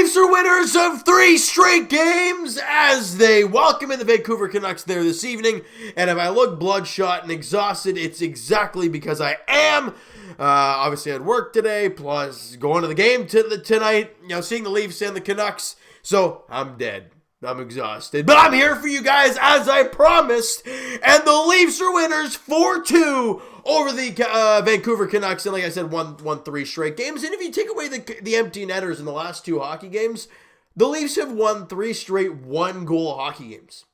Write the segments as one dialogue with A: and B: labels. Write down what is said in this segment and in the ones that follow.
A: Leafs are winners of 3 straight games as they welcome in the Vancouver Canucks there this evening. And if I look bloodshot and exhausted, it's exactly because I am. Obviously, I had work today, plus going to the game tonight, seeing the Leafs and the Canucks. So I'm dead. I'm exhausted. But I'm here for you guys as I promised. And the Leafs are winners 4-2 over the Vancouver Canucks. And like I said, won 3 straight games. And if you take away the empty netters in the last 2 hockey games, the Leafs have won 3 straight 1-goal hockey games.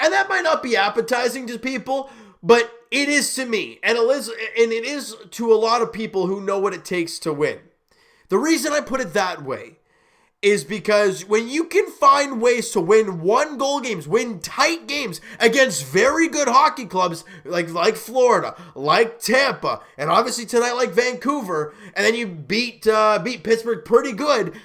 A: And that might not be appetizing to people, but it is to me. And it is to a lot of people who know what it takes to win. The reason I put it that way is because when you can find ways to win 1-goal games, win tight games against very good hockey clubs like Florida, like Tampa, and obviously tonight like Vancouver, and then you beat Pittsburgh pretty good.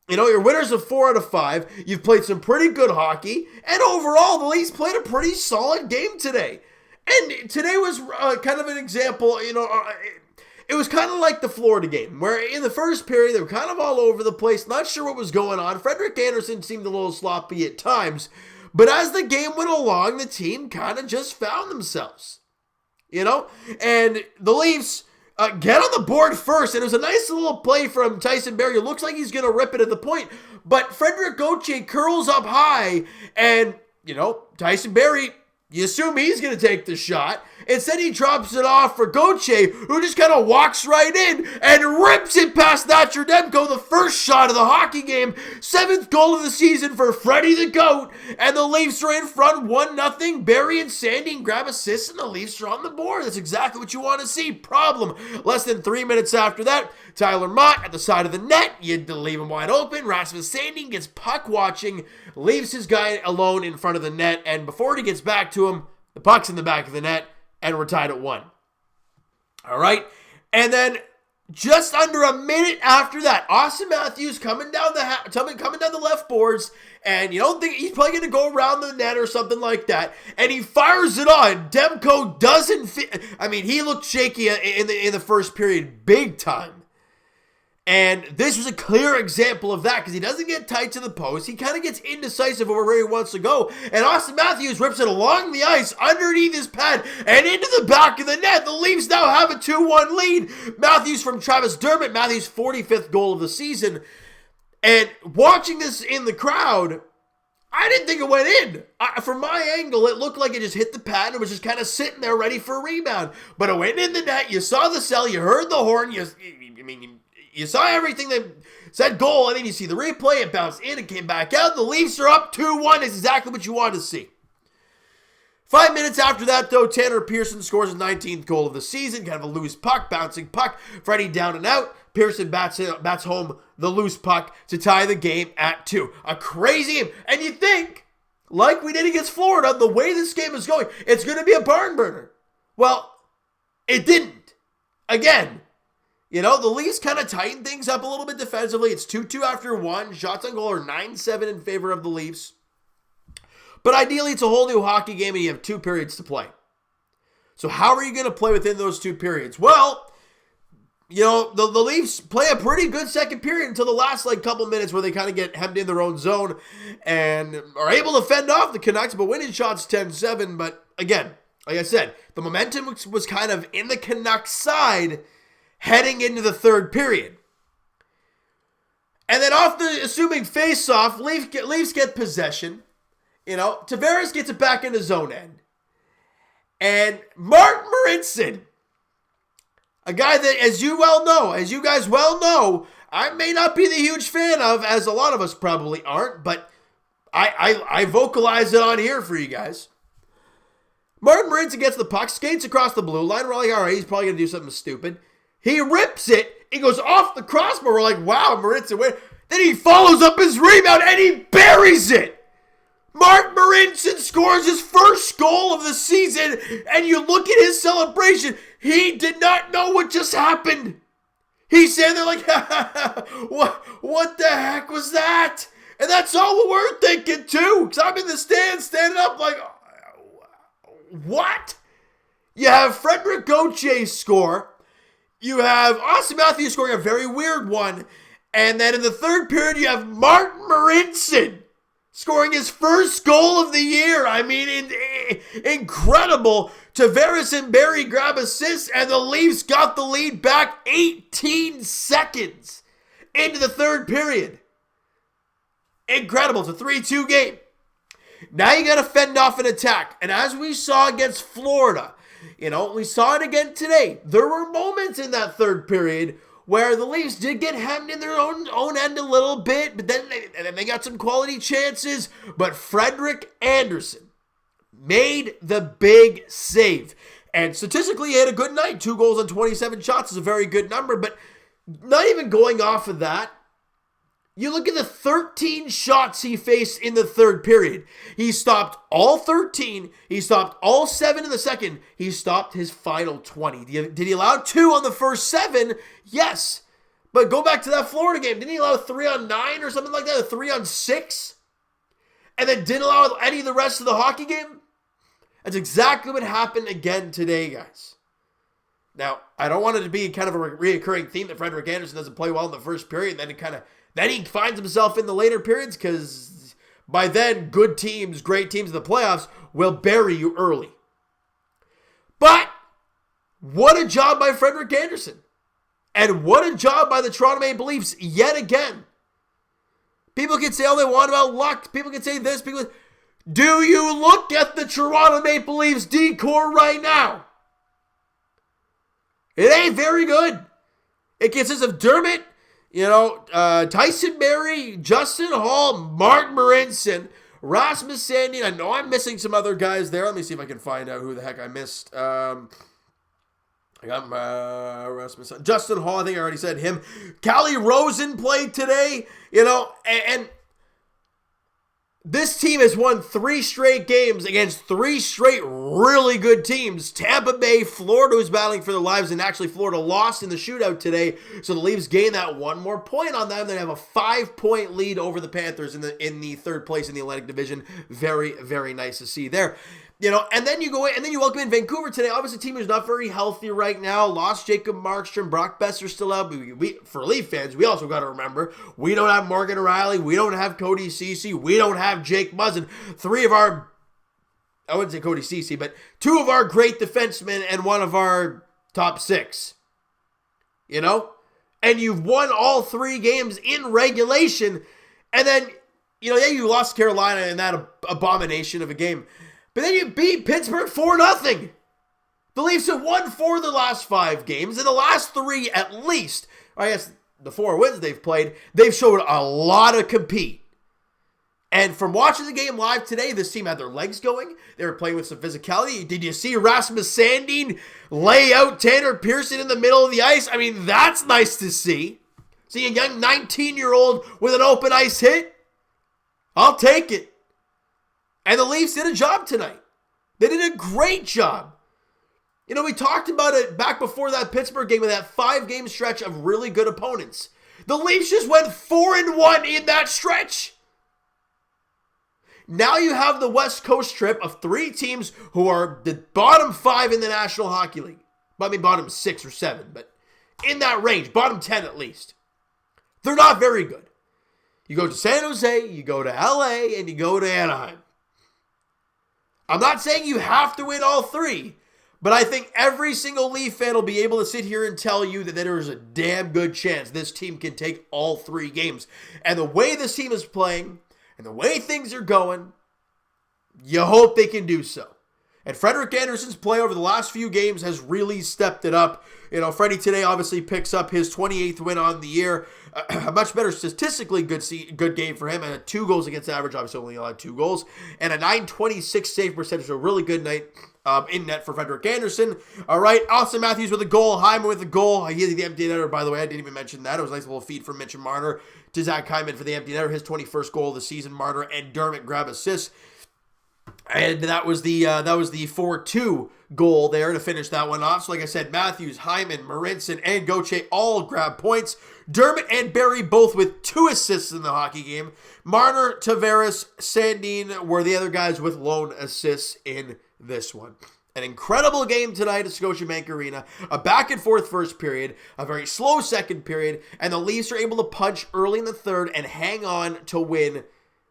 A: You're winners of 4 out of 5. You've played some pretty good hockey, and overall the Leafs played a pretty solid game today. And today was kind of an example, it was kind of like the Florida game, where in the first period, they were kind of all over the place, not sure what was going on. Frederik Andersen seemed a little sloppy at times, but as the game went along, the team kind of just found themselves, And the Leafs get on the board first, and it was a nice little play from Tyson Barrie. It looks like he's going to rip it at the point, but Frederik Gauthier curls up high, and, Tyson Barrie, you assume he's going to take the shot. Instead, he drops it off for Gauthier, who just kind of walks right in and rips it past Thatcher Demko, the first shot of the hockey game. 7th goal of the season for Freddie the Goat. And the Leafs are in front 1-0. Barrie and Sandin grab assists, and the Leafs are on the board. That's exactly what you want to see. Problem. Less than 3 minutes after that, Tyler Mott at the side of the net. You had to leave him wide open. Rasmus Sandin gets puck watching, leaves his guy alone in front of the net, and before he gets back to him, the puck's in the back of the net. And we're tied at 1. All right. And then just under a minute after that, Austin Matthews coming down the left boards. And you don't think he's probably going to go around the net or something like that. And he fires it on. Demko doesn't fit. I mean, he looked shaky in the first period big time. And this was a clear example of that because he doesn't get tight to the post. He kind of gets indecisive over where he wants to go. And Austin Matthews rips it along the ice underneath his pad and into the back of the net. The Leafs now have a 2-1 lead. Matthews from Travis Dermott. Matthews' 45th goal of the season. And watching this in the crowd, I didn't think it went in. From my angle, it looked like it just hit the pad and was just kind of sitting there ready for a rebound. But it went in the net. You saw the cell. You heard the horn. You saw everything that said goal, and then you see the replay. It bounced in and came back out. The Leafs are up 2-1. It's exactly what you wanted to see. 5 minutes after that, though, Tanner Pearson scores his 19th goal of the season. Kind of a loose puck, bouncing puck. Freddie down and out. Pearson bats home the loose puck to tie the game at 2. A crazy game. And you think, like we did against Florida, the way this game is going, it's going to be a barn burner. Well, it didn't. Again. The Leafs kind of tighten things up a little bit defensively. It's 2-2 after 1. Shots on goal are 9-7 in favor of the Leafs. But ideally, it's a whole new hockey game and you have 2 periods to play. So how are you going to play within those 2 periods? Well, the Leafs play a pretty good second period until the last couple minutes where they kind of get hemmed in their own zone and are able to fend off the Canucks, but winning shots 10-7. But again, like I said, the momentum was kind of in the Canucks side heading into the 3rd period. And then off the assuming face-off, Leafs get possession. Tavares gets it back in his zone end. And Martin Marincin, a guy that, as you guys well know, I may not be the huge fan of, as a lot of us probably aren't, but I vocalize it on here for you guys. Martin Marincin gets the puck, skates across the blue line. We're like, all right, he's probably going to do something stupid. He rips it. It goes off the crossbar. We're like, wow, Marincin win. Then he follows up his rebound and he buries it. Mark Marincin scores his first goal of the season. And you look at his celebration. He did not know what just happened. He's standing there like, what the heck was that? And that's all what we're thinking too. Because I'm in the stands standing up like, what? You have Frederik Gauthier score. You have Austin Matthews scoring a very weird one. And then in the third period, you have Martin Marincin scoring his first goal of the year. I mean, incredible. Tavares and Barrie grab assists, and the Leafs got the lead back 18 seconds into the third period. Incredible. It's a 3-2 game. Now you got to fend off an attack. And as we saw against Florida, we saw it again today. There were moments in that third period where the Leafs did get hemmed in their own end a little bit, but then they got some quality chances. But Frederik Andersen made the big save. And statistically, he had a good night. 2 goals on 27 shots is a very good number, but not even going off of that, you look at the 13 shots he faced in the third period. He stopped all 13. He stopped all 7 in the second. He stopped his final 20. Did he allow 2 on the first 7? Yes. But go back to that Florida game. Didn't he allow 3 on 9 or something like that? A 3 on 6? And then didn't allow any of the rest of the hockey game? That's exactly what happened again today, guys. Now, I don't want it to be kind of a reoccurring theme that Frederik Andersen doesn't play well in the first period, and then he finds himself in the later periods, because by then, good teams, great teams in the playoffs will bury you early. But what a job by Frederik Andersen. And what a job by the Toronto Maple Leafs yet again. People can say all they want about luck. People can say this. Do you look at the Toronto Maple Leafs decor right now? It ain't very good. It consists of Dermott, Tyson Barrie, Justin Hall, Martin Marincin, Rasmus Sandin. I know I'm missing some other guys there. Let me see if I can find out who the heck I missed. I got Rasmus, Justin Hall. I think I already said him. Callie Rosen played today. And this team has won 3 straight games against 3 straight really good teams. Tampa Bay, Florida was battling for their lives, and actually Florida lost in the shootout today. So the Leafs gained that 1 more point on them. They have a 5-point lead over the Panthers in the third place in the Atlantic Division. Very, very nice to see there. And then you go in, and then you welcome in Vancouver today. Obviously, the team is not very healthy right now. Lost Jacob Markstrom, Brock Besser still out. For Leaf fans, we also got to remember, we don't have Morgan O'Reilly, we don't have Cody Ceci, we don't have Jake Muzzin. 3 of our, I wouldn't say Cody Ceci, but 2 of our great defensemen and 1 of our top 6. And you've won all 3 games in regulation, and then, you lost Carolina in that abomination of a game. But then you beat Pittsburgh 4-0. The Leafs have won 4 of the last 5 games. In the last 3 at least, I guess the 4 wins they've played, they've showed a lot of compete. And from watching the game live today, this team had their legs going. They were playing with some physicality. Did you see Rasmus Sandin lay out Tanner Pearson in the middle of the ice? I mean, that's nice to see. See a young 19-year-old with an open ice hit? I'll take it. And the Leafs did a job tonight. They did a great job. We talked about it back before that Pittsburgh game with that 5-game stretch of really good opponents. The Leafs just went 4-1 in that stretch. Now you have the West Coast trip of 3 teams who are the bottom 5 in the National Hockey League. I mean, bottom 6 or 7, but in that range, bottom 10 at least. They're not very good. You go to San Jose, you go to LA, and you go to Anaheim. I'm not saying you have to win all 3, but I think every single Leaf fan will be able to sit here and tell you that there is a damn good chance this team can take all 3 games. And the way this team is playing, and the way things are going, you hope they can do so. And Frederik Andersen's play over the last few games has really stepped it up. Freddie today obviously picks up his 28th win on the year. A much better statistically good game for him. And 2 goals against average, obviously only allowed 2 goals. And a .926 save percentage. So a really good night in net for Frederik Andersen. All right, Austin Matthews with a goal. Hyman with a goal. He had the empty netter, by the way. I didn't even mention that. It was a nice little feed from Mitch and Marner to Zach Hyman for the empty netter. His 21st goal of the season. Marner and Dermott grab assists. And that was the 4-2 goal there to finish that one off. So like I said, Matthews, Hyman, Marincin, and Gauthier all grab points. Dermott and Barrie both with 2 assists in the hockey game. Marner, Tavares, Sandin were the other guys with lone assists in this one. An incredible game tonight at Scotiabank Arena. A back-and-forth first period, a very slow second period, and the Leafs are able to punch early in the third and hang on to win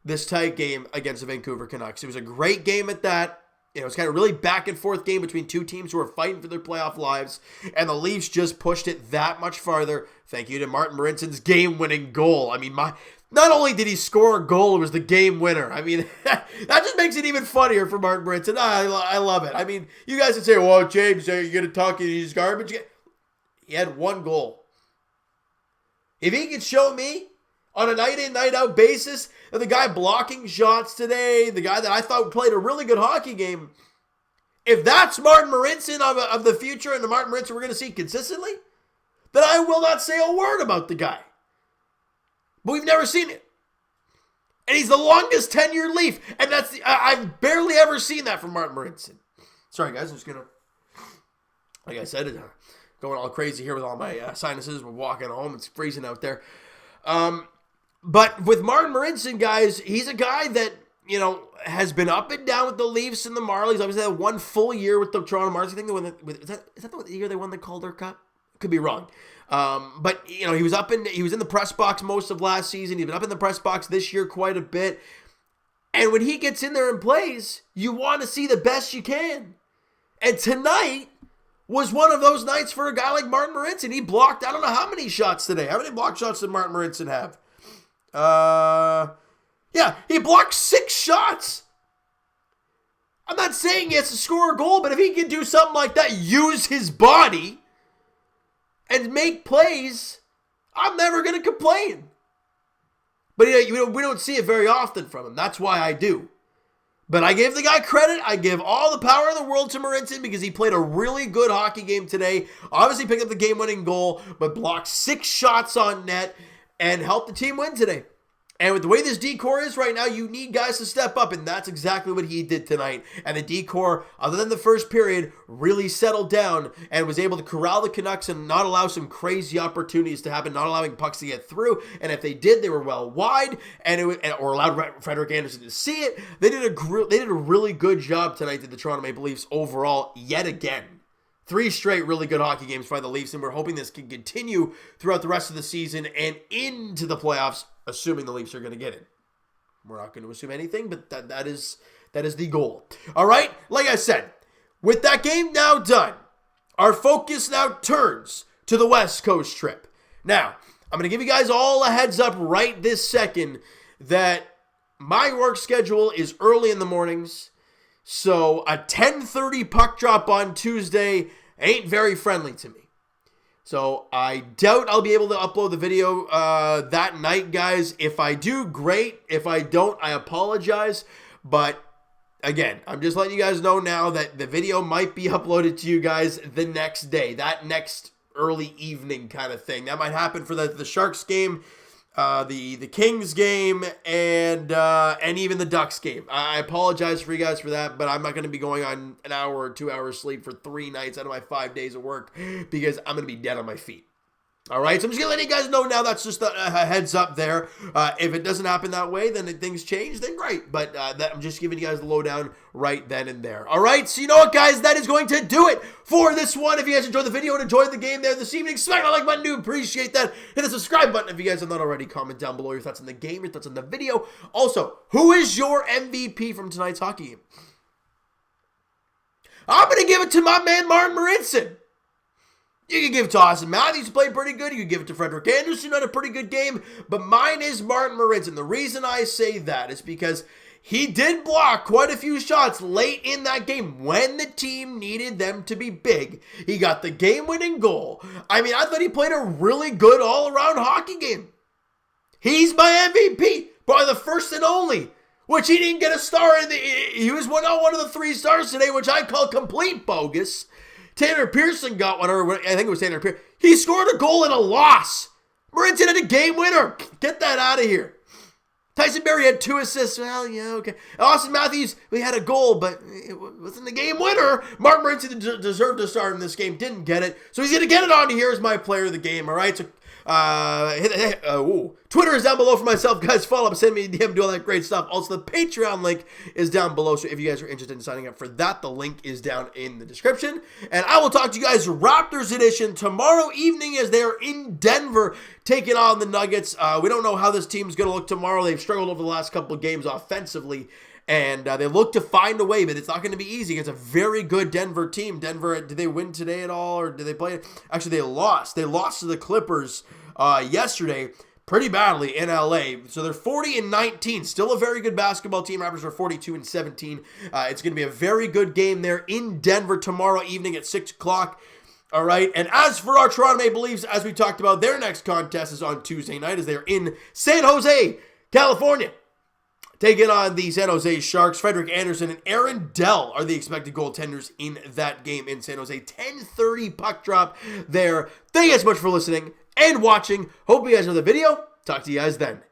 A: this tight game against the Vancouver Canucks. It was a great game at that. It was kind of really back-and-forth game between two teams who were fighting for their playoff lives, and the Leafs just pushed it that much farther. Thank you to Martin Marincin's game-winning goal. I mean, not only did he score a goal, it was the game winner. I mean, that just makes it even funnier for Martin Marincin. I love it. I mean, you guys would say, well, James, you're going to talk, he's garbage. He had one goal. If he could show me on a night-in, night-out basis that the guy blocking shots today, the guy that I thought played a really good hockey game, if that's Martin Marincin of the future and the Martin Marincin we're going to see consistently, then I will not say a word about the guy. But we've never seen it. And he's the longest tenured Leaf. And I've barely ever seen that from Martin Marincin. Sorry, guys. I'm just going to, like I said, going all crazy here with all my sinuses. We're walking home. It's freezing out there. But with Martin Marincin, guys, he's a guy that, has been up and down with the Leafs and the Marlies. Obviously, had one full year with the Toronto Marlies. I think they won is that the year they won the Calder Cup? Could be wrong. But he was in the press box most of last season. He's been up in the press box this year quite a bit. And when he gets in there and plays, you want to see the best you can. And tonight was one of those nights for a guy like Martin Marincin. He blocked, I don't know how many shots today. How many block shots did Martin Marincin have? Yeah, he blocked 6 shots. I'm not saying he has to score a goal, but if he can do something like that, use his body and make plays, I'm never going to complain. But we don't see it very often from him. That's why I do. But I give the guy credit. I give all the power in the world to Marincin because he played a really good hockey game today. Obviously picked up the game-winning goal, but blocked 6 shots on net and helped the team win today. And with the way this decor is right now, you need guys to step up, and that's exactly what he did tonight. And the decor, other than the first period, really settled down and was able to corral the Canucks and not allow some crazy opportunities to happen, not allowing pucks to get through. And if they did, they were well wide, or allowed Frederik Andersen to see it. They did a really good job tonight, did the Toronto Maple Leafs overall, yet again. 3 straight really good hockey games by the Leafs, and we're hoping this can continue throughout the rest of the season and into the playoffs, assuming the Leafs are going to get it. We're not going to assume anything, but that is the goal. All right, like I said, with that game now done, our focus now turns to the West Coast trip. Now, I'm going to give you guys all a heads up right this second that my work schedule is early in the mornings, so a 10:30 puck drop on Tuesday ain't very friendly to me. So I doubt I'll be able to upload the video that night, guys. If I do, great. If I don't, I apologize. But again, I'm just letting you guys know now that the video might be uploaded to you guys the next day, that next early evening kind of thing. That might happen for the Sharks game, the Kings game, and even the Ducks game. I apologize for you guys for that, but I'm not going to be going on an hour or 2 hours sleep for 3 nights out of my 5 days of work because I'm going to be dead on my feet. All right, so I'm just going to let you guys know now. That's just a heads up there. If it doesn't happen that way, then if things change, then great. But I'm just giving you guys the lowdown right then and there. All right, so you know what, guys? That is going to do it for this one. If you guys enjoyed the video and enjoyed the game there this evening, smack that like button. Do appreciate that. Hit the subscribe button if you guys have not already. Comment down below your thoughts on the game, your thoughts on the video. Also, who is your MVP from tonight's hockey game? I'm going to give it to my man, Martin Marincin. You can give it to Austin Matthews, who played pretty good. You can give it to Frederik Andersen, who had a pretty good game. But mine is Martin Marincin. The reason I say that is because he did block quite a few shots late in that game when the team needed them to be big. He got the game-winning goal. I mean, I thought he played a really good all-around hockey game. He's my MVP, probably the first and only, which he didn't get a star in. He was one of the 3 stars today, which I call complete bogus. Tanner Pearson got one, or I think it was Tanner Pearson. He scored a goal in a loss. Marincin had a game winner. Get that out of here. Tyson Barrie had 2 assists. Well, yeah, okay. Austin Matthews, we had a goal, but it wasn't the game winner. Martin Marincin deserved to start in this game, didn't get it. So he's going to get it on here as my player of the game, all right? So Twitter is down below for myself, guys. Follow up, send me a DM, do all that great stuff. Also, the Patreon link is down below, so if you guys are interested in signing up for that, the link is down in the description. And I will talk to you guys Raptors edition tomorrow evening as they are in Denver taking on the Nuggets. We don't know how this team's going to look tomorrow. They've struggled over the last couple of games offensively. And they look to find a way, but it's not going to be easy. It's a very good Denver team. Denver, did they win today at all, or did they play? Actually, they lost. They lost to the Clippers yesterday pretty badly in LA. So they're 40-19. Still a very good basketball team. Raptors are 42-17. It's going to be a very good game there in Denver tomorrow evening at 6 o'clock. All right, and as for our Toronto Maple Leafs, as we talked about, their next contest is on Tuesday night as they're in San Jose, California, taking on the San Jose Sharks. Frederick Anderson and Aaron Dell are the expected goaltenders in that game in San Jose. 10:30 puck drop there. Thank you guys so much for listening and watching. Hope you guys enjoyed the video. Talk to you guys then.